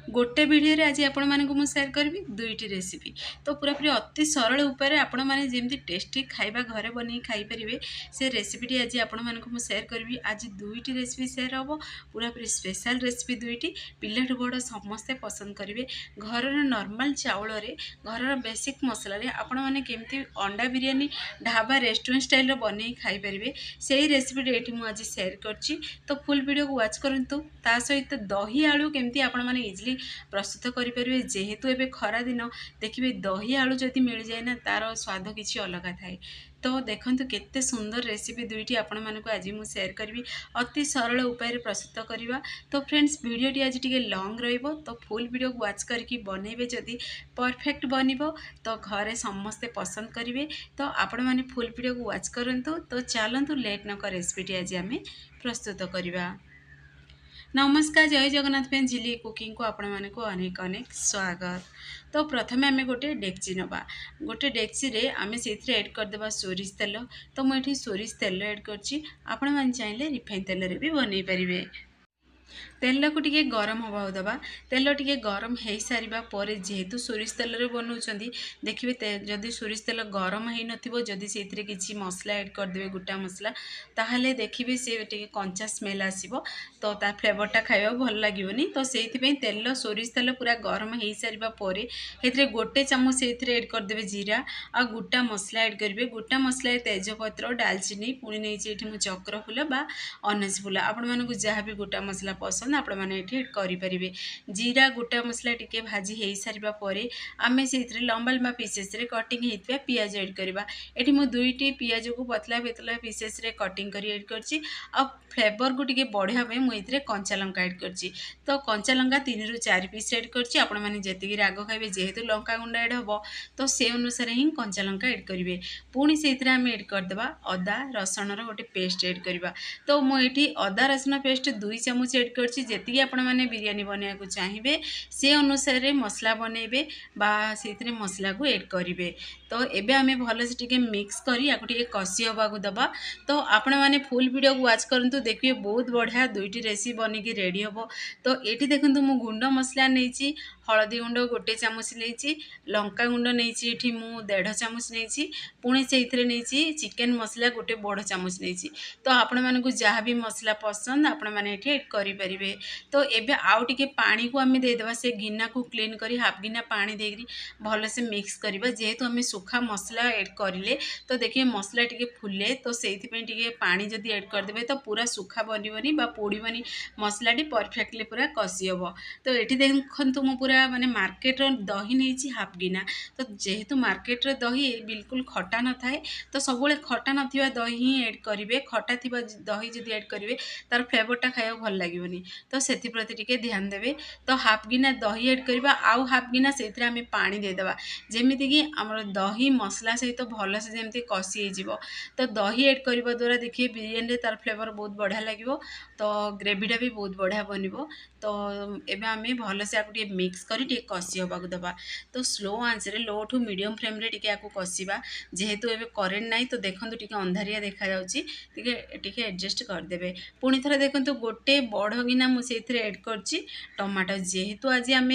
गोटे वीडियो रे आज आपण मानकु मु शेयर करबी दुईटी रेसिपी। तो पूरा पूरी अति सरल उपाय आपण माने जेमती टेस्टी खाइबा घरे बनै खाई परिबे से रेसिपीटी आज आपण मानकु मु शेयर करबी। आज दुईटी रेसिपी शेयर हबो, पूरा पूरी स्पेशल रेसिपी दुईटी। पिल्लाठु बड़ समस्ते पसंद करिवे। घरर नॉर्मल चावल रे घरर बेसिक मसला रे आपण माने केमती अंडा बिरयानी ढाबा रेस्टोरेंट स्टाइल रो बनै खाई परिबे सेही रेसिपीटी एठी मु आज शेयर करची। तो फुल वीडियो को वॉच करंतु। ता सहित दही आलू केमती आपण माने इजिली प्रस्तुत करें। जेहेतु एबे खरा दिन देखिए दही आलू जदि मिल जाए ना तार स्वाद किसी अलग थाए। तो देखंतु केते सुंदर रेसिपी दुईटी आपण मानकु आज मु शेयर करबी अति सरल उपाय प्रस्तुत करवा। तो फ्रेंड्स वीडियोटी आज टिके लॉन्ग रहिबो, तो फुल वीडियो वॉच करके बनइबे जदि परफेक्ट बनिबो तो घरे समस्ते पसंद करेंगे। तो आपण माने फुल वीडियो को वॉच करंतु। तो चलंतु लेट न कर रेसिपीटी आज आम प्रस्तुत करवा। नमस्कार, जय जगन्नाथ फ्रेंड, झिली कुकिंग को आपण मानक अनेक अनेक स्वागत। तो प्रथमे आम गोटे डेक्ची नवा। गोटे डेक्ची रे आम से एड करदेबा सोरिष तेल। तो मुझे सोरिष तेल एड करछि। आपण माने चाहिले रिफाइन तेल रे भी बनै परिबे। तेल को टिके गरम हवा दबा। तेल टिके गरम हो सारा पर जेहेतु सोरिष तेल रे बनाउछंदी देखिए जदि सोरिष तेल गरम हो नथिबो जदि सेथिरे किछि मसला ऐड करदेबे गोटा मसला ताहले देखिए से टिके कंचा स्मेल आसीबो। तो ता फ्लेवरटा खाइबा भल लागिबोनी। तो सेहिथिबे तेल सोरिष तेल पूरा गरम हो सारा पर हेथिरे गोटे चामच सेथिरे ऐड करदेबे जीरा आ गोटा मसला ऐड करिवे। गोटा मसला तेजपत्र दालचीनी पुणी नहीं मु चक्र फूल बा अनस फूल आपण मानकु जहाँ भी गोटा मसला पसंद आपण मैंने ये करें। जीरा गोटा मसला टिके भाजी हो सारा पर आम से लंबा लंबा पीसेस रे कटिंग होता पियाज ऐड करवा। ये मुझे दुईटी पियाज को पतला पतला पीसेस रे कटिंग कर ऐड कर फ्लेवर को टिके बढ़िया मुझे कंचा लंका ऐड कर। तो कंचा लंका 3 ରୁ 4 पीस ऐड कर। आपण मैंने जी राग खाइबे जेहेतु लंका गुंडा ऐड हम तो से अनुसार ही कंचा लंका ऐड करेंगे। पुणी से आम ऐड करदे अदा रसुण गोटे पेस्ट ऐड करवा। तो मुझे अदा रसुण पेस्ट 2 चामच ऐड कर। जी आपण मैंने बिरियानी बनवा को चाहिए से अनुसार मसला बनइबे बा से मसला को ऐड करेंगे। तो एबे आमे भल से टिके मिक्स करी या टिके कसी हवा को दबा। तो आपण मैंने फुल वीडियो को वॉच करंतु। देखिए बहुत बढ़िया दुईटी रेसिपी बनिकी रेडी हम। तो ये देखंतु मु गुंड मसला नहीं, हलदी गुंड गोटे चामच नहीं, लंका गुंड नहीं मु 1.5 चामच नहीं, पुणी से नहीं चिकेन मसला गोटे बड़ चामच नहीं। तो आपण मानकु जहाँ भी मसला पसंद आपण मैंने ऐड करें। तो एबे आउ टिके पानी को आम देदेबा। से गिना को क्लीन करी हाफ गिना पानी देकरी भल से मिक्स करवा। जेहेतु आम सुखा मसला ऐड करें तो देखिए मसला टिके फुले तो से टिके पानी जदि ऐड करदेबे तो पूरा सुखा बनबनी बा पोड़बनी मसलाटी परफेक्टली पूरा कसी हम। तो ये देखु मु पूरा माने मार्केट दही नहीं हाफ गिना। तो जेहेतु मार्केट दही बिल्कुल खटा न थाए तो सब खटा नथिबा दही ही ऐड करेंगे। खटा थिबा दही जदि ऐड करेंगे तार फ्लेवरटा खाइबा भल लागिबनी। तो सेति प्रति टिके ध्यान देवे। तो हाफ गिना दही ऐड करवा आउ हाफ गिना से आम पानी देदेबा जेमिति कि आमर दही मसला सहित तो भल से जमी कसी हो। तो दही ऐड करने द्वारा देखिए बिरियानी तार फ्लेवर बहुत बढ़िया लगे। तो ग्रेवीटा भी बहुत बढ़िया बन। तो एबे आम भल से आपको मिक्स कर कसी हवा दबा। तो स्लो आंच रे लो टू मीडियम फ्लेम रे टिके आपको कसिबा। जेहेतु एबे करेन्ट नाही तो देखंतु टिके अंधारिया देखा जाउची टिके एडजस्ट करदेबे। पुणी थरे देखंतु गोटे बड़ गिना मु सेथिरे ऐड करछि टमाटो। जेहेतु आज आम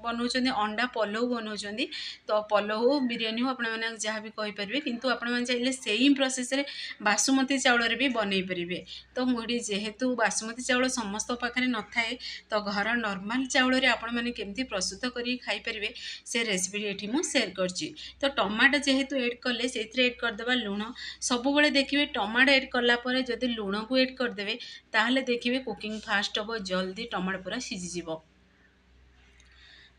बनाऊँ अंडा पलौ बनाऊँ तो पलौ हो बिरियानी हो आपण मैंने जहाँ भी कहींपारे किंतु आपण मैंने चाहिए सेम प्रोसेस रे बासुमती चाउल भी बनई पारे। तो मुझे जेहेतु बासुमती चाउल समस्त पाखे न थाए तो घर नॉर्मल चाउल रे आपण मैंने केमती प्रस्तुत करी खाई परिवे से रेसिपी एठी मु शेयर करछि। तो टमाटो जेहेतु ऐड कले से ऐड करदेबा लुण। सबुबले देखिए टमाटो ऐड कला परे जदि लुण को ऐड करदेबे ताहले देखिए कुकिंग फास्ट हम जल्दी टमाटो पूरा सीझीजिव।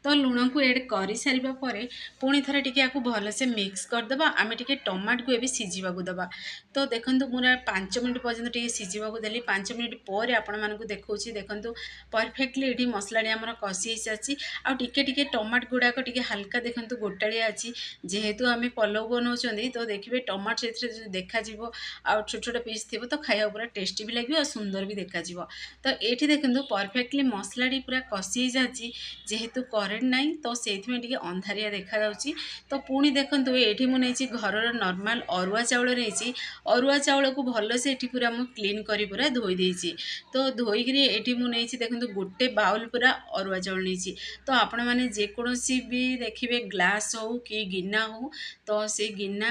तो लुण को ऐड कर सारा पर पुणी थे टी भल से मिक्स करदे आम टे टमाटो को भी सीझा दबा। तो देखो पूरा 5 मिनट पर्यटन टे सीझा देली। 5 मिनट पर आपण मानक देखा देखो परफेक्टली ये मसला आमर कसी सारी आके टमाटो गुड़ाक टे हाल्का देखो गोटाड़िया अच्छी। जेहेतु आम पलौ बनाऊँ तो देखिए टमाटो से देखा छोट छोट पीस थी तो खाया पूरा टेस्टी भी लगे और सुंदर भी देखा। तो ये देखो परफेक्टली मसला पूरा कसी जाती। जेहेतु କରେଣ୍ଟ ନାହିଁ ତ ସେଇଥିପାଇଁ ଟିକେ ଅନ୍ଧାରିଆ ଦେଖାଯାଉଛି। ତ ପୁଣି ଦେଖନ୍ତୁ ଏଇଠି ମୁଁ ନେଇଛି ଘରର ନର୍ମାଲ ଅରୁଆ ଚାଉଳ ନେଇଛି। ଅରୁଆ ଚାଉଳକୁ ଭଲସେ ଏଠି ପୁରା ମୁଁ କ୍ଲିନ୍ କରି ପୁରା ଧୋଇ ଦେଇଛି। ତ ଧୋଇକିରି ଏଠି ମୁଁ ନେଇଛି ଦେଖନ୍ତୁ ଗୋଟେ ବାଉଲ୍ ପୁରା ଅରୁଆ ଚାଉଳ ନେଇଛି। ତ ଆପଣମାନେ ଯେକୌଣସି ବି ଦେଖିବେ ଗ୍ଲାସ୍ ହଉ କି ଗିନା ହଉ ତ ସେଇ ଗିନା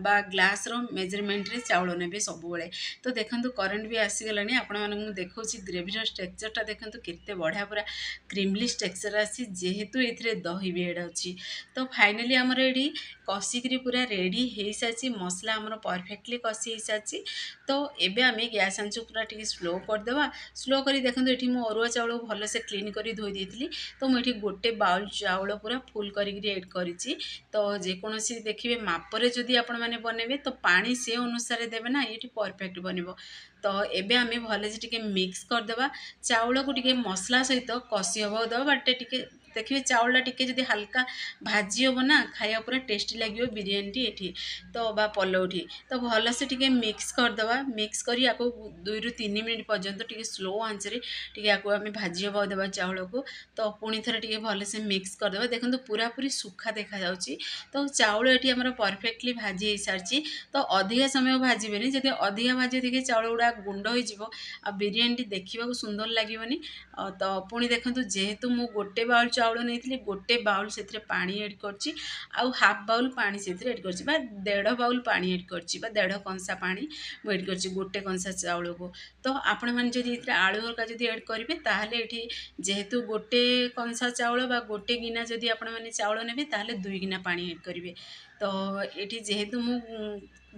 ବା ଗ୍ଲାସ୍ର ମେଜରମେଣ୍ଟରେ ଚାଉଳ ନେବେ ସବୁବେଳେ। ତ ଦେଖନ୍ତୁ କରେଣ୍ଟ ବି ଆସିଗଲାଣି, ଆପଣମାନଙ୍କୁ ମୁଁ ଦେଖାଉଛି ଗ୍ରେଭିର ଷ୍ଟ୍ରକ୍ଚରଟା ଦେଖନ୍ତୁ କେତେ ବଢ଼ିଆ ପୁରା କ୍ରିମଲି ଷ୍ଟ୍ରକ୍ଚର ଆସିଛି, ଯେହେତୁ ଏଥିରେ ଦହି ବି ଏଡ଼୍ ଅଛି। ତ ଫାଇନାଲି ଆମର ଏଠି କଷିକିରି ପୁରା ରେଡ଼ି ହେଇସାରିଛି, ମସଲା ଆମର ପରଫେକ୍ଟଲି କଷି ହେଇସାରିଛି। ତ ଏବେ ଆମେ ଗ୍ୟାସ୍ ଆଞ୍ଚକୁ ପୁରା ଟିକେ ସ୍ଲୋ କରିଦେବା। ସ୍ଲୋ କରି ଦେଖନ୍ତୁ ଏଠି ମୁଁ ଅରୁଆ ଚାଉଳକୁ ଭଲସେ କ୍ଲିନ୍ କରି ଧୋଇ ଦେଇଥିଲି। ତ ମୁଁ ଏଠି ଗୋଟେ ବାଉଲ୍ ଚାଉଳ ପୁରା ଫୁଲ୍ କରିକିରି ଏଡ଼୍ କରିଛି। ତ ଯେକୌଣସି ଦେଖିବେ ମାପରେ ଯଦି ଆପଣମାନେ ବନେଇବେ ତ ପାଣି ସେ ଅନୁସାରେ ଦେବେ ନା, ଏଠି ପରଫେକ୍ଟ ବନିବ। ତ ଏବେ ଆମେ ଭଲସେ ଟିକେ ମିକ୍ସ କରିଦେବା। ଚାଉଳକୁ ଟିକେ ମସଲା ସହିତ କଷି ହେବାକୁ ଦେବା, ବାଟେ ଟିକେ ଦେଖିବେ ଚାଉଳଟା ଟିକେ ଯଦି ହାଲକା ଭାଜି ହେବ ନା, ଖାଇବା ପୁରା ଟେଷ୍ଟି ଲାଗିବ ବିରିୟାନୀଟି ଏଠି ତ ବା ପଲଉଠି। ତ ଭଲସେ ଟିକେ ମିକ୍ସ କରିଦେବା। ମିକ୍ସ କରି ଆକୁ 2ରୁ 3 ମିନିଟ୍ ପର୍ଯ୍ୟନ୍ତ ଟିକେ ସ୍ଲୋ ଆଞ୍ଚରେ ଟିକେ ଆକୁ ଆମେ ଭାଜି ହେବାକୁ ଦେବା ଚାଉଳକୁ। ତ ପୁଣି ଥରେ ଟିକେ ଭଲସେ ମିକ୍ସ କରିଦେବା। ଦେଖନ୍ତୁ ପୁରାପୁରି ଶୁଖା ଦେଖାଯାଉଛି। ତ ଚାଉଳ ଏଠି ଆମର ପରଫେକ୍ଟଲି ଭାଜି ହେଇସାରିଛି। ତ ଅଧିକା ସମୟ ଭାଜିବେନି, ଯଦି ଅଧିକା ଭାଜି ଦେଇକି ଚାଉଳ ଗୁଡ଼ା ଗୁଣ୍ଡ ହୋଇଯିବ ଆଉ ବିରିୟାନୀଟି ଦେଖିବାକୁ ସୁନ୍ଦର ଲାଗିବନି। ତ ପୁଣି ଦେଖନ୍ତୁ ଯେହେତୁ ମୁଁ ଗୋଟେ ବାଉଲ୍ ଚାଉଳ ନେଇଥିଲି, ଗୋଟେ ବାଉଲ୍ ସେଥିରେ ପାଣି ଏଡ଼୍ କରିଛି, ଆଉ ହାଫ୍ ବାଉଲ୍ ପାଣି ସେଥିରେ ଏଡ଼୍ କରିଛି ବା 1.5 ବାଉଲ୍ ପାଣି ଏଡ଼୍ କରିଛି ବା 1.5 କଂସା ପାଣି ମୁଁ ଏଡ଼୍ କରିଛି ଗୋଟେ କଂସା ଚାଉଳକୁ। ତ ଆପଣମାନେ ଯଦି ଏଥିରେ ଆଳୁ ହରିକା ଯଦି ଏଡ଼୍ କରିବେ ତାହେଲେ ଏଠି ଯେହେତୁ ଗୋଟେ କଂସା ଚାଉଳ ବା ଗୋଟେ ଗିନା ଯଦି ଆପଣମାନେ ଚାଉଳ ନେବେ ତାହେଲେ 2 ଗିନା ପାଣି ଏଡ଼୍ କରିବେ। ତ ଏଠି ଯେହେତୁ ମୁଁ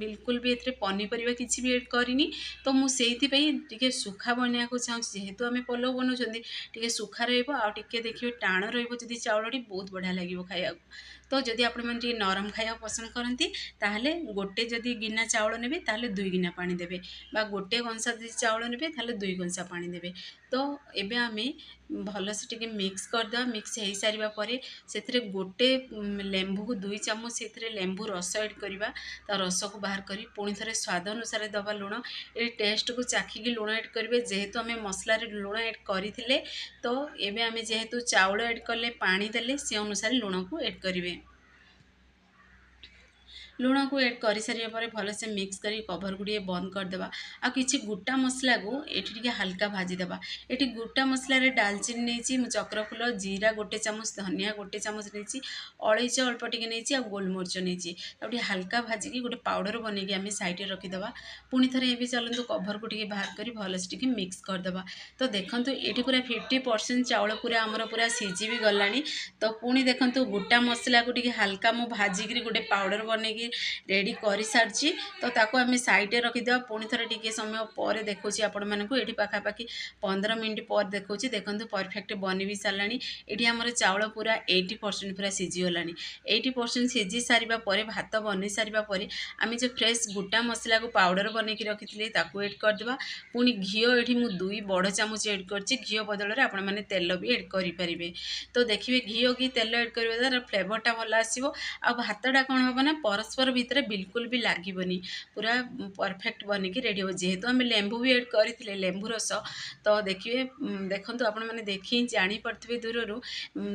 ବିଲକୁଲ ବି ଏଥିରେ ପନିପରିବା କିଛି ବି ଏଡ଼୍ କରିନି, ତ ମୁଁ ସେଇଥିପାଇଁ ଟିକେ ସୁଖା ବନେଇବାକୁ ଚାହୁଁଛି। ଯେହେତୁ ଆମେ ପଲଉ ବନାଉଛନ୍ତି ଟିକେ ସୁଖା ରହିବ, ଆଉ ଟିକେ ଦେଖିବେ ଟାଣ ରହିବ ଯଦି ଚାଉଳଟି, ବହୁତ ବଢ଼ିଆ ଲାଗିବ ଖାଇବାକୁ। ତ ଯଦି ଆପଣମାନେ ଟିକେ ନରମ ଖାଇବାକୁ ପସନ୍ଦ କରନ୍ତି ତାହେଲେ ଗୋଟେ ଯଦି ଗିନା ଚାଉଳ ନେବେ ତାହେଲେ 2 ଗିନା ପାଣି ଦେବେ, ବା ଗୋଟେ କଂସା ଯଦି ଚାଉଳ ନେବେ ତାହେଲେ 2 କଂସା ପାଣି ଦେବେ। ତ ଏବେ ଆମେ ଭଲସେ ଟିକେ ମିକ୍ସ କରିଦେବା। ମିକ୍ସ ହେଇସାରିବା ପରେ ସେଥିରେ ଗୋଟେ ଲେମ୍ବୁକୁ 2 ଚାମଚ ସେଥିରେ ଲେମ୍ବୁ ରସ ଏଡ଼୍ କରିବା। ତା ରସକୁ ବାହାର କରି ପୁଣି ଥରେ ସ୍ୱାଦ ଅନୁସାରେ ଦେବା ଲୁଣ। ଏ ଟେଷ୍ଟକୁ ଚାଖିକି ଲୁଣ ଏଡ଼୍ କରିବେ, ଯେହେତୁ ଆମେ ମସଲାରେ ଲୁଣ ଏଡ଼୍ କରିଥିଲେ। ତ ଏବେ ଆମେ ଯେହେତୁ ଚାଉଳ ଏଡ଼୍ କଲେ, ପାଣି ଦେଲେ, ସେ ଅନୁସାରେ ଲୁଣକୁ ଏଡ଼୍ କରିବେ। ଲୁଣକୁ ଏଡ଼୍ କରିସାରିବା ପରେ ଭଲସେ ମିକ୍ସ କରି କଭରକୁ ଟିକେ ବନ୍ଦ କରିଦେବା। ଆଉ କିଛି ଗୋଟା ମସଲାକୁ ଏଠି ଟିକେ ହାଲକା ଭାଜିଦେବା। ଏଠି ଗୋଟା ମସଲାରେ ଡାଲଚିନି ନେଇଛି ମୁଁ, ଚକ୍ରଫୁଲ, ଜିରା ଗୋଟେ ଚାମଚ, ଧନିଆ ଗୋଟେ ଚାମଚ ନେଇଛି, ଅଳେଇଚ ଅଳ୍ପ ଟିକେ ନେଇଛି, ଆଉ ଗୋଲମରିଚ ନେଇଛି। ତାକୁ ଟିକେ ହାଲକା ଭାଜିକି ଗୋଟେ ପାଉଡ଼ର ବନେଇକି ଆମେ ସାଇଡ଼ରେ ରଖିଦେବା। ପୁଣି ଥରେ ଏବେ ଚାଲନ୍ତୁ କଭରକୁ ଟିକେ ବାହାର କରି ଭଲସେ ଟିକେ ମିକ୍ସ କରିଦେବା। ତ ଦେଖନ୍ତୁ ଏଠି ପୁରା 50% ଚାଉଳ ପୁରା ଆମର ପୁରା ସିଝି ବି ଗଲାଣି। ତ ପୁଣି ଦେଖନ୍ତୁ ଗୋଟା ମସଲାକୁ ଟିକେ ହାଲକା ମୁଁ ଭାଜିକିରି ଗୋଟେ ପାଉଡ଼ର ବନେଇକି ରେଡ଼ି କରିସାରିଛି। ତ ତାକୁ ଆମେ ସାଇଡ଼ରେ ରଖିଦେବା। ପୁଣି ଥରେ ଟିକେ ସମୟ ପରେ ଦେଖାଉଛି ଆପଣମାନଙ୍କୁ, ଏଠି ପାଖାପାଖି 15 ମିନିଟ୍ ପରେ ଦେଖାଉଛି। ଦେଖନ୍ତୁ ପରଫେକ୍ଟ ବନି ବି ସାରିଲାଣି। ଏଠି ଆମର ଚାଉଳ ପୁରା 80% ପୁରା ସିଝିଗଲାଣି। 80% ସିଝି ସାରିବା ପରେ, ଭାତ ବନେଇ ସାରିବା ପରେ ଆମେ ଯେଉଁ ଫ୍ରେଶ୍ ଗୋଟା ମସଲାକୁ ପାଉଡ଼ର ବନେଇକି ରଖିଥିଲେ ତାକୁ ଏଡ଼୍ କରିଦେବା। ପୁଣି ଘିଅ ଏଠି ମୁଁ 2 ବଡ଼ ଚାମଚ ଏଡ଼୍ କରିଛି। ଘିଅ ବଦଳରେ ଆପଣମାନେ ତେଲ ବି ଏଡ଼୍ କରିପାରିବେ। ତ ଦେଖିବେ ଘିଅ କି ତେଲ ଏଡ଼୍ କରିବା ଦ୍ୱାରା ଫ୍ଲେଭରଟା ଭଲ ଆସିବ। ଆଉ ଭାତଟା କ'ଣ ହେବ ନା, ପରସ୍ପର ଭିତରେ ବିଲକୁଲ ବି ଲାଗିବନି, ପୁରା ପରଫେକ୍ଟ ବନିକି ରେଡ଼ି ହେବ। ଯେହେତୁ ଆମେ ଲେମ୍ବୁ ବି ଏଡ଼୍ କରିଥିଲେ, ଲେମ୍ବୁ ରସ, ତ ଦେଖିବେ ଦେଖନ୍ତୁ ଆପଣମାନେ ଦେଖି ଜାଣିପାରୁଥିବେ ଦୂରରୁ,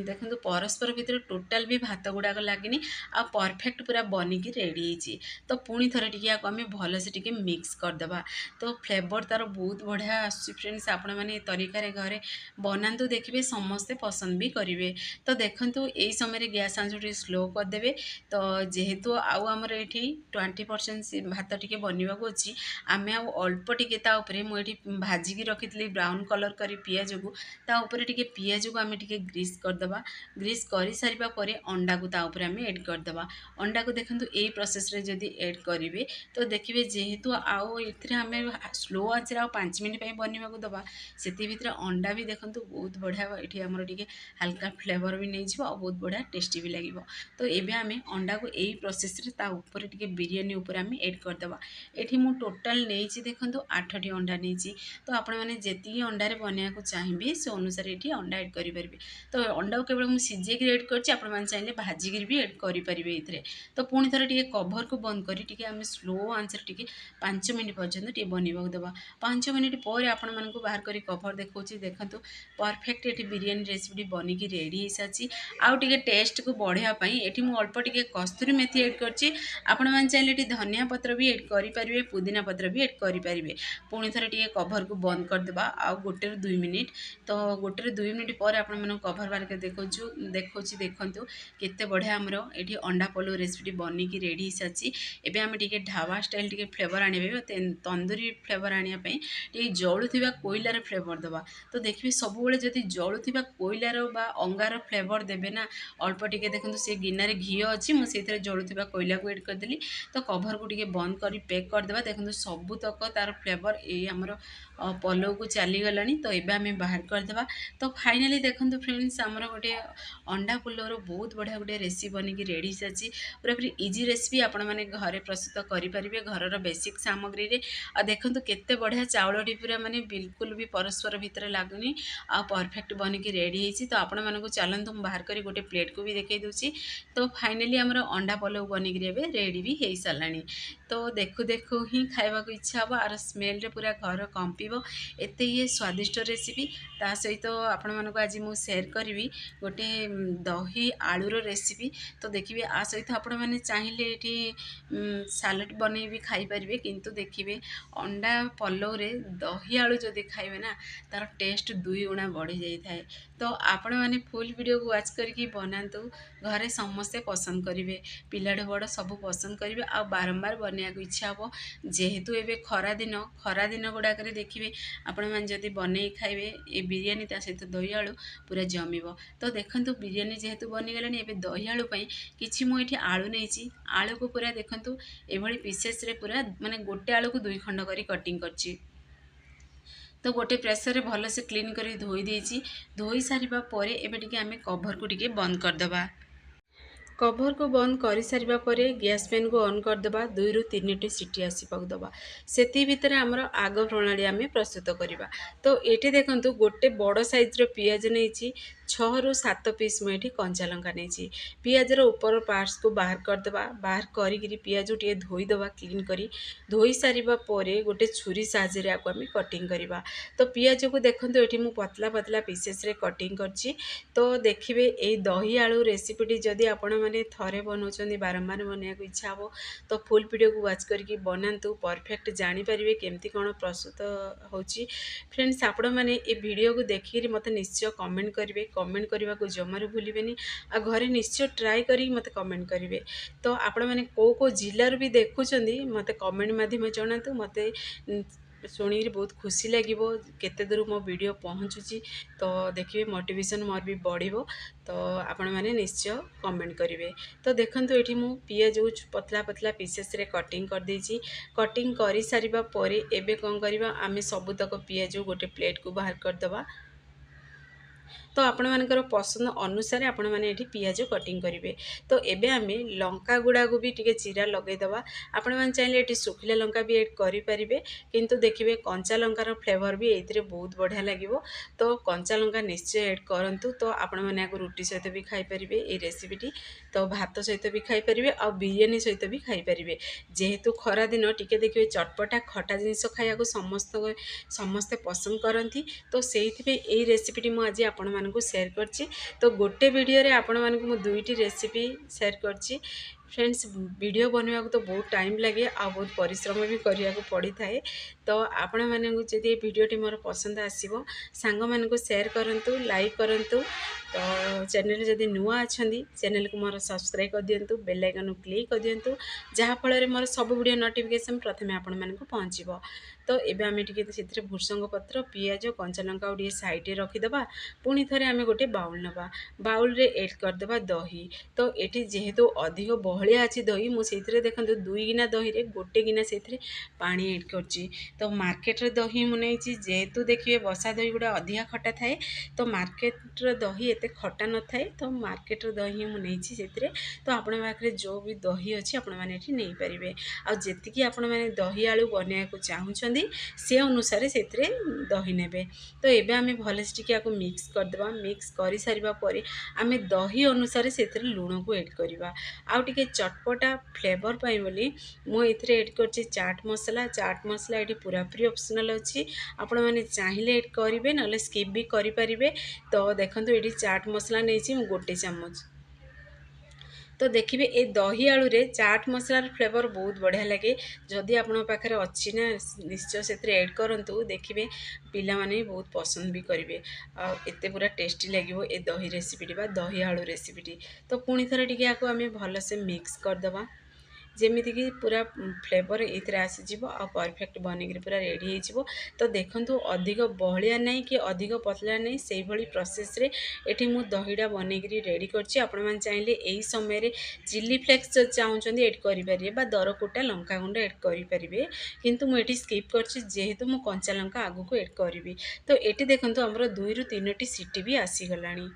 ଦେଖନ୍ତୁ ପରସ୍ପର ଭିତରେ ଟୋଟାଲ ବି ଭାତ ଗୁଡ଼ାକ ଲାଗିନି, ଆଉ ପରଫେକ୍ଟ ପୁରା ବନିକି ରେଡ଼ି ହେଇଛି। ତ ପୁଣି ଥରେ ଟିକେ ଆକୁ ଆମେ ଭଲସେ ଟିକେ ମିକ୍ସ କରିଦେବା। ତ ଫ୍ଲେଭର ତାର ବହୁତ ବଢ଼ିଆ ଆସୁଛି ଫ୍ରେଣ୍ଡସ୍। ଆପଣମାନେ ଏ ତରିକାରେ ଘରେ ବନାନ୍ତୁ, ଦେଖିବେ ସମସ୍ତେ ପସନ୍ଦ ବି କରିବେ। ତ ଦେଖନ୍ତୁ ଏଇ ସମୟରେ ଗ୍ୟାସ୍ ଆଞ୍ଚ ଟିକେ ସ୍ଲୋ କରିଦେବେ। ତ ଯେହେତୁ ଆଉ ଆମର ଏଠି 20% ଭାତ ଟିକେ ବନିବାକୁ ଅଛି, ଆମେ ଆଉ ଅଳ୍ପ ଟିକେ ତା ଉପରେ ମୁଁ ଏଠି ଭାଜିକି ରଖିଥିଲି ବ୍ରାଉନ୍ କଲର୍ କରି ପିଆଜକୁ, ତା ଉପରେ ଟିକେ ପିଆଜକୁ ଆମେ ଟିକେ ଗ୍ରୀସ୍ କରିଦେବା। ଗ୍ରୀସ୍ କରିସାରିବା ପରେ ଅଣ୍ଡାକୁ ତା ଉପରେ ଆମେ ଏଡ଼୍ କରିଦେବା। ଅଣ୍ଡାକୁ ଦେଖନ୍ତୁ ଏଇ ପ୍ରୋସେସ୍ରେ ଯଦି ଏଡ଼୍ କରିବେ ତ ଦେଖିବେ, ଯେହେତୁ ଆଉ ଏଥିରେ ଆମେ ସ୍ଲୋ ଆଞ୍ଚରେ ଆଉ 5 ମିନିଟ୍ ପାଇଁ ବନିବାକୁ ଦେବା, ସେଥି ଭିତରେ ଅଣ୍ଡା ବି ଦେଖନ୍ତୁ ବହୁତ ବଢ଼ିଆ ଏଠି ଆମର ଟିକେ ହାଲକା ଫ୍ଲେଭର ବି ନେଇଯିବ, ଆଉ ବହୁତ ବଢ଼ିଆ ଟେଷ୍ଟି ବି ଲାଗିବ। ତ ଏବେ ଆମେ ଅଣ୍ଡାକୁ ଏଇ ପ୍ରୋସେସ୍ରେ ता ऊपर टिके बिरयानी ऊपर आम एड करदे। एठी मु टोटाल नहीं देखो 8टी अंडा नहीं। तो आपण मैंने जी अंडारे बनवाक चाहिए से अनुसार ये अंडा एड करेंगे। तो अंडा को केवल मुझे सीझे एड कर चाहिए भाजिक भी एड करेंगे। तो पुणी थे टे कभर को बंद करी आम स्लो आंच टे 5 मिनट पर्यंत टे बनवाक देवा। 5 मिनट पर आपण मानक बाहर कर कभर देखा देखो परफेक्ट ये बिरयानी रेसिपी बनिकी रेडी हो सारी। आउ टे टेस्ट को बढ़ावाई ये मुझे अल्प टे कस्तूरी मेथी एड कर आपण मैंने चाहिए धनिया पत्र भी एड करेंगे पुदीना पत्र भी एड करेंगे। पुणी थे टे कभर को बंद करदे आउ 1-2 मिनिट। तो 1-2 मिनिट पर आपण मन कभर बार के देखो देखो केते बढ़िया आमर ये अंडा पलौ रेसिपी बनिकी रेडी हो सारी। एबे आम टे ढाबा स्टाइल टे फ्लेवर आने तंदूरी फ्लेवर आने जलुवा कोईलार फ्लेवर दवा। तो देखिए सब जदि जलुवा कोईलार बा अंगार फ्लेवर देवे ना अल्प टिके देखो से गिनारे घी अच्छी मुझे जलुवा कोईला को एड करदेली। तो कभर को टिके बंद कर पैक करदे देखो सबूतक तार फ्लेवर ये आमर पलौ को चलीगला। तो ये आम बाहर करदे। तो फाइनाली देखो फ्रेंड्स आमर गोटे अंडा पुलावर बहुत बढ़िया गोटे रेसिपी बनिकी रेडी सारी। पूरा पूरी इजी रेसिपी आपण मैंने घरे प्रस्तुत करेंगे घर बेसिक सामग्री रे। आ देखो केते बढ़िया चाउलटी पूरा माने बिल्कुल भी परस्पर भितर लगुनि आ परफेक्ट बनिकी रेडी होती। तो आपण मानक चलतु बाहर करी गोटे प्लेट को भी देखई दूची। तो फाइनाली आमर अंडा पलौ बनिकी रेडी भी हो सारा। तो देखु देखु ही खावा को इच्छा हम आर स्मेल रे पूरा घर कंपिब एत ये स्वादिष्ट रेसिपी। ता सहित आपण मानक आज मु शेयर करी गोटे दही आलूर रेसिपी। तो देखिए आ सहित आपण मैंने चाहिए ये सालाड बनई भी खाई पारे। किंतु देखिए अंडा पलौ रे दही आलू जदि खाइबे ना तार टेस्ट 2 गुणा बढ़ी जाए। तो आपण मैंने फुल वीडियो को वाच करके बनातु घरे समस्ते पसंद करेंगे पिलाठू बड़ सब पसंद करेंगे आ बारंबार बनवाक इच्छा हम। जेहेतु एबे खरा दिन गुड़ाक देखिए आपण मैंने जदि बनई खाइबे ये बिरयानी ता सहित दही आलू पूरा जमीब। तो देखंतु बिरयानी जेहेतु बनीगलानी एबे दही आलू पई किछि मु एठी आलू नहीं आलू को पूरा देखंतु एभली पीसेस रे पूरा माने गोटे आलू को 2 खंड करी कटिंग करछि। तो गोटे प्रेसर रे भल से क्लीन करी धोई देछि। धोई सारिबा परे एबे टिके आमे कभर को टिके बंद कर देबा। कभर को बंद कर सारिबा परे गैस पैन को ऑन कर देबा। 2-3 सीटी आसीपाक देबा। सेति भितर आमर आग प्रणाली आमे प्रस्तुत करिबा। तो एठी देखंतु गोटे बड़ साइज रो पियाज नेछि 6-7 पीस मुझे कंचा लंका नहीं। पियाजर ऊपर पार्ट्स को बाहर करदे बाहर करी पियाज टे धोईदे क्लीन करी धोई सारिबा परे गोटे छुरी साहाय्य आको आम कटिंग करवा। तो पियाज को देखो ये मुझे पतला पतला पीसेस रे कटिंग करछि। तो देखिए ये दही आलू रेसिपीटी जदि आपण मैंने थरे बनाऊँ बारंबार बनवाक इच्छा हो तो फुल वीडियो को वाच करके बनातु परफेक्ट जानीपारे केमती कौन प्रस्तुत होची। फ्रेंड्स आपण मैंने ये वीडियो को देखिए मत निश्चय कमेंट करेंगे। कमेंट करने को जमार भूलें आ घरे निश्चय ट्राए करी मत कमेंट करेंगे। तो आपण मैंने को जिलार भी देखुं मत कमेंट माध्यम जनातु मत शुणी बहुत खुशी लगे केते दूर मो वीडियो पहुँचुची। तो देखिए मोटिवेशन मोर भी बढ़ो। तो आपण मैंने निश्चय कमेंट करेंगे। तो देखंतु एठी मु पियाज पतला पतला पीसेस रे कटिंग कर देछि। कटिंग करी सारिबा परे एबे कोन करबा आमे सबुतक पियाज गोटे प्लेट को बाहर कर देबा। तो आपण मानकर पसंद अनुसार आपण माने एठी पियाज कटिंग करेंगे। तो एबे आमे लंका गुड़ा को भी टिके चीरा लगेदवा। आपण माने चाहिए एठी सुखिला लंका भी ऐड करि परिबे किंतु देखिबे कंचा लंकार फ्लेवर भी एथिरे बहुत बढ़िया लागिवो। तो कंचा लंका निश्चय ऐड करंतु। तो आपण माने आको रोटी सहित भी खाई परिबे ए रेसिपीटी। तो भात सहित भी खाई परिबे आ बिरयानी सहित भी खाई परिबे। जेहेतु खरा दिन टिके देखिबे चटपटा खटा जिनिस खाइया को समस्ते पसंद करती। तो सेइथिबे ए रेसिपीटी मु आज आपण मानकु शेयर करछि। तो गोटे वीडियो रे आपण मानकु मु 2टी रेसिपी शेयर करछि। फ्रेंड्स वीडियो बनवा तो बहुत टाइम लगे आ बहुत परिश्रम भी करिया को पड़ी थाए। तो आपण मानकु जदि ये वीडियोटी मोर पसंद आसीबो सांग मानकु शेयर करंतु लाइक करंतु। तो चैनल जदि नुआ अछंदी चैनल को मोर सब्सक्राइब कर दियंतु बेल आइकन क्लिक कर दियंतु जहाँ फल रे मोर सब वीडियो नोटिफिकेशन प्रथमे आपण मानकु पहुँचीबो। तो एबे आमे टिके से भृसंग पत्र पियाज कंचा लंका गोटे साइड रे रखिदेबा। पुणी थे आमे गोटे बाउल नवा बाउल रे एड करदेबा दही। तो एटी जेहेतु अधिक बहली बहलिया अच्छी दही मुझे देखो 2 गिना दही रे 1 गिना से पानी एड कर। तो मार्केट रे दही मुझे जेहेतु देखिए बसा दही गुड़ा अधिका खटा थाए तो मार्केट रे दही एते खटा न थाए तो मार्केट रे दही मुझे से तो आपण पाखे जो भी दही अच्छी आपण मैंने नहीं पारे आती आपण मैंने दही आलू बनवाक चाहूँगी से अनुसार से दही ने तो ये आम भलसे टी मिक्स करदे मिक्स कर सारा पर आम दही अनुसार से लुण को एड करवा आउ टे चटपटा फ्लेवर पाई बोली मुझे एड कर चाट मसला ये पूरा पूरी ऑप्शनल अच्छी आपण मैंने चाहिए एड करेंगे ना स्किप भी करें। तो देखो ये चाट मसला नहीं 1 चामच तो देखिए ए दही आलू रे चाट मसलार फ्लेवर बहुत बढ़िया लगे जदि आपण पाखे अच्छी ना निश्चय से एड करूँ देखिए पिला माने बहुत पसंद भी करेंगे एते पूरा टेस्टी लगे ए दही रेसिपीटी दही आलू रेसिपीटी। तो पुणी थे टी आम भलसे मिक्स करदे जमीती कि पूरा फ्लेवर ये आसीज आ परफेक्ट बनिक पूरा रेडी हो। तो देखो अधिक बहलिया नहीं कि अधिक पतला नहीं से भाई प्रोसेस रे एठी मु दहीटा बनिक रेडी करछि। आपण मैंने चाहिए यही समय चिली फ्लेक्स चाहूँगी एड करेंगे दरकुटा लंका गुंड एड करेंगे किंतु मुझे स्किप करछि जेहेतु मु कंचा लंका आगु को एड करी। तो ये देखो आमर 2 ରୁ 3टी सीटी भी आसीगलानी।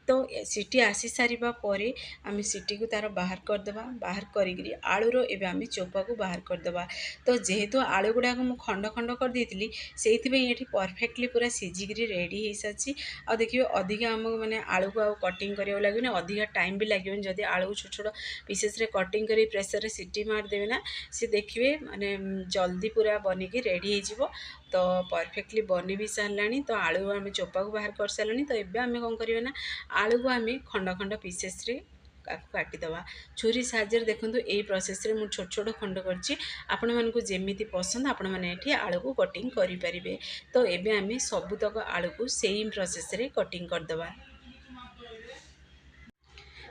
तो सीटी आसी सारिबा परे आम सीटी को तार बाहर करदे बाहर करी आलूर एवं आम चोपा को बाहर करदे। तो जेहेतु आलू गुड़ाक मुझे खंड खंड कर देती से ये परफेक्टली पूरा सीझिक रेडी हो सारी आ देखिए अधिक आम मैंने आलू को कटिंग करा लगे अधिका टाइम भी लगे जदि आलू छोट छोट पीसेस कटिंग कर प्रेसर रे सीटी मारदेवे ना सी देखिए माने जल्दी पूरा बनिक रेडी हो। तो परफेक्टली बनी भी सारानी तो आलू आम चोपा को बाहर कर सारे। तो ये आम कौन करें ना आलू को आम खंड खंड पीसेस रे काटिदवा छुरी साहाଯ୍ୟରେ देखो यही प्रोसेस रे मुझे छोट छोट खंड कर जेमिति पसंद आपण मैंने ये आलू को कटिंग करें। तो ये आम सबुतक आलू को सेम प्रोसेस रे कटिंग करदवा।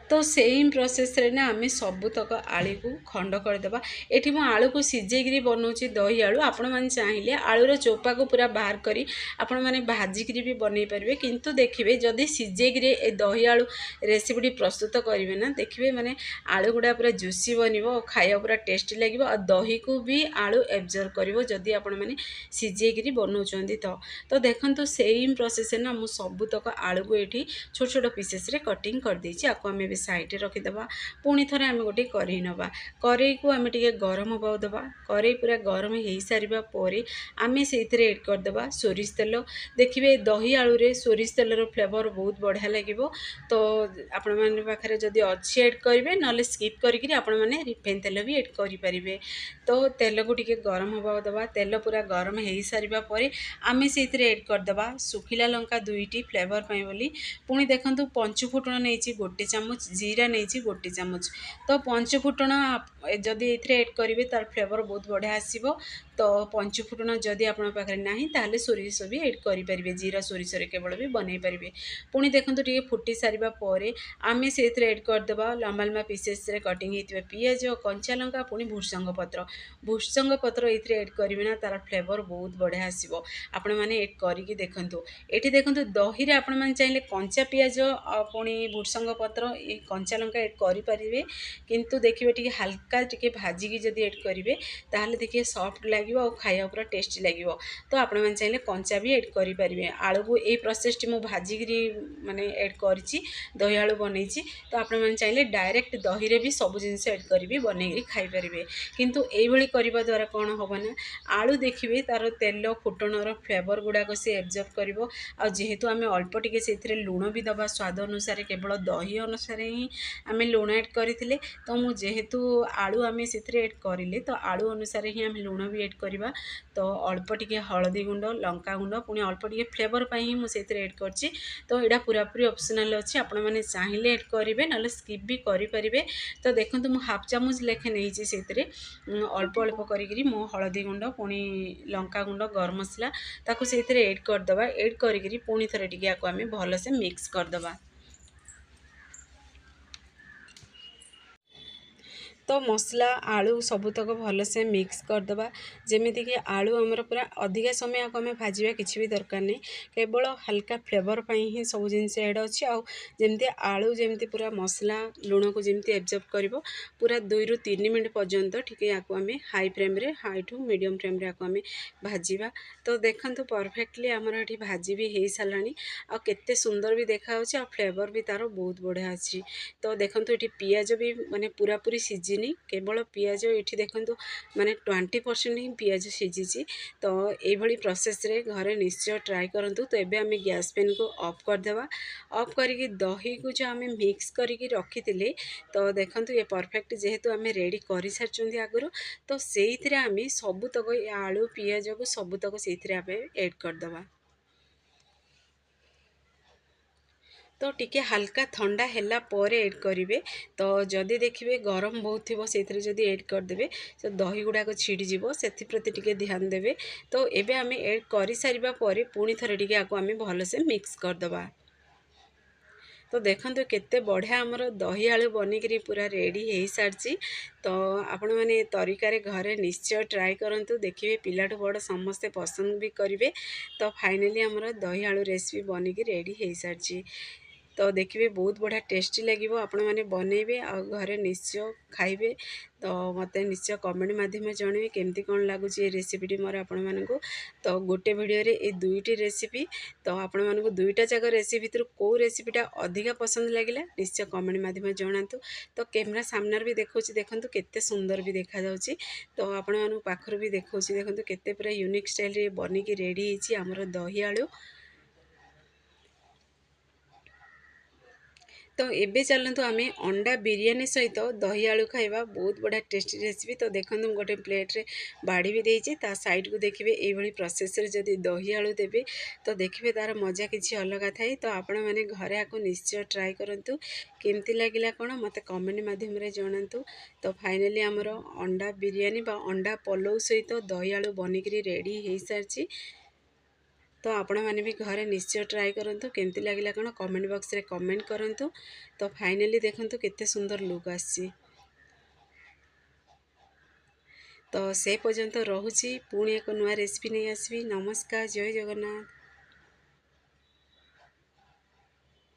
तो सेम प्रोसेस रे ना आम सबुतक आलू को खंड करदे ये मु आलू को सीझेक बनाऊँगी दही आलू आपण मैंने चाहिए आलूर चोपा को पूरा बाहर करी आपण मैंने भाजिक भी बनई पारे किंतु देखिए जदि सीझेक दही आलू रेसिपी प्रस्तुत करेंगे ना देखिए माने आलू गुड़ा पूरा जुसी बन खाया पूरा टेस्टी लगे और दही को भी आलू एब्जर्व कर जदि आपण मैंने सीझेक बनाऊँच। तो देखो सेम प्रोसेस ना मु सबुतक आलू को ये छोट छोट पीसेस रे कटिंग कर देछि आको आम साइड रखीदे पुणी थे आम गोटे कड़े नवा कड़े को आम टे गरम हवा दबा कड़े पूरा गरम हो सारा पर आम से एड करदे सोरिष तेल। देखिए दही आलू रे सोरिष तेलर फ्लेवर बहुत बढ़िया लगे। तो आपण मैंने पाखे जदि अच्छी एड करेंगे ना स्किप करके आपण मैंने रिफाइन तेल भी एड करें। तो तेल को टे गरम हवा दबा तेल पूरा गरम हो सारा पर आम से एड करदे सुखिला लंका 2टी फ्लेवर पाई बोली पुणी देखो पंचफुटण नहीं 1 चामच जीरा नहीं 1 चामच। तो पंचफुटण जदि ये एड करेंगे तार फ्लेवर बहुत बढ़िया आसो। तो पंचफुटण जदि आपण पाखे ना ताहले सोरिष भी एड करेंगे जीरा सोरिष केवल भी बनई पारे। पुणी देखो टे फुटी सारा पर आम से एड करदे लंबा लंबा पीसेस रे कटिंग होता पियाज कंचा लंका पुणी भुसंग पत्र ये एड करेंगे ना तार फ्लेवर बहुत बढ़िया आसो। आपण मैंने एड करके देखूँ ये देखो दही रे आपण मैंने चाहिए कंचा पियाज पुणी भुसंग पत्र ये कंचा लंका एड करें किंतु देखिए टी हल्का टी भाजिकी जब एड करेंगे ताहले देखिए सॉफ्ट लगे और खाया पूरा टेस्टी लगे। तो आपण मैंने चाहिए कंचा भी एड करें आलू को यही प्रोसेस टी मुझे भाजिक माने एड कर दही आलू बनई। तो आपण मैंने चाहिए डायरेक्ट दही रे भी सब जिनस एड करी बनई खाईपारे किंतु यही करने द्वारा कौन हम ना आलू देखिए तार तेल फुटणर फ्लेवर गुड़ाक से एब्जर्व कर जेहेतु आम अल्प टिके से लुण भी दबा स्वाद अनुसार केवल दही अनुसार ही आम लुण एड करते। तो मु जेहेतु आलू आम से एड करें तो आलू अनुसार ही आम लुण भी एड करवा। तो अल्प टिके हलदी गुंड लंका गुंड पुणी अल्प टिके फ्लेवर पाई ही मुझे एड कर। तो यहाँ पूरा पूरी ऑप्शनल अच्छी आपण मैंने चाहिए एड करेंगे ना स्किप भी करें। तो देखो मुझे हाफ चामच लेखे नहीं से अल्प अल्प करी मो हलदी गुंड पुणी लंका गुंड गरम मसला ताको से एड करदे एड करी पुणी थे टी आम भलसे मिक्स करदे। तो मसला आलू सबुतक भलसे मिक्स करदे जमीक आलू आमर पूरा अधिका समय आम भाजा किसी भी दरकार नहीं केवल हल्का फ्लेवर ही सब जिन एड अच्छी आमती आलू जमी पूरा मसला लुण को जमी एब्जर्व कर पूरा 2 ରୁ 3 मिनट पर्यंत ठीक या आम high flame high to medium flame आम भाजा तो देखो परफेक्टली आमर ये भाजी भी हो सारा आ केते सुंदर भी देखा आ फ्लेवर भी तार बहुत बढ़िया अच्छी तो देखो ये पियाज भी माने पूरा पूरी सीझिनी केवल पियाज ये देखो माने 20% ही पियाज सीझी तो ये प्रोसेस रे घरे निश्चय ट्राई करूँ तो एबे आम गैस पेन को ऑफ करदेवा ऑफ करके दही को जो आम मिक्स करके रखी तो देखो ये परफेक्ट जेहेतु आम रेडी कर सारी आगुरी तो से आम सबुतक आलू पियाज को सबुतक से एड करदे तो टिके हल्का ठंडा हैला परे ऐड करेंगे तो जदि देखिए गरम बहुत थी से जदि ऐड करदे तो दही गुड़ाक छिड़ीज से टिके ध्यान देवे तो एबे आम ऐड कर सारिबा परे पुणी थरे टिके आको आम भलसे मिक्स करदबा तो देखो केते बढ़िया आमर दही आलू बनिकी पूरा रेडी हो सारी तो आपण मैंने तरीक़े घरे निश्चय ट्राए करूँ देखिए पिलाठू बड़ समस्ते पसंद भी करेंगे तो फाइनली आमर दही आलू रेसिपी बनिकी रेडी हो सारी तो देखिए बहुत बढ़िया टेस्टी लगे आपण मैंने बनइबे आ घरे निश्चय खाइबे तो मत निश्चय कमेंट माध्यम जनइबे केमती कौन लगुच ये रेसिपीटी मोर आपण मानकु तो गोटे वीडियो रे ये दुईटी रेसिपी तो आपण मानकु दुईटा जाक रेसिपी भितर को रेसिपीटा अधिका पसंद लगिला निश्चय कमेंट माध्यम जनातु तो कैमरा सामने भी देखुची देखंतु केते सुंदर भी देखा जाउची तो आपण मानकु पाखरु भी देखुची देखंतु केते पूरा यूनिक स्टाइल रे बनिकी रेडी हिची हमर दही आलू तो एबे चलतु आम अंडा बिरियानी सहित दही आलू खाइबा बहुत बढ़िया टेस्टी रेसिपी तो देखो गोटे प्लेट रे बाड़ी भी देती ता साइड को देखिए ये प्रोसेस रे जदि दही आलू देवे तो देखिए तार मजा किसी अलग थाए तो आपण मैंने घरे आपको निश्चय ट्राए करूँ केमती लगिला कौन मत कमेंट माध्यम जनातु तो फाइनली आमर अंडा बिरियानी बा अंडा पलौ सहित दही आलू बनिकी रेडी हो सारी तो आपण मैंने भी घरे निश्चय ट्राए करूँ केमती लगिला कौन कमेंट बॉक्स रे कमेंट करूँ तो फाइनली देखंतु केते सुंदर लुक आसी तो से पर्यंत रहुची पुणी एक नुआ रेसिपी नहीं आसबी नमस्कार जय जगन्नाथ।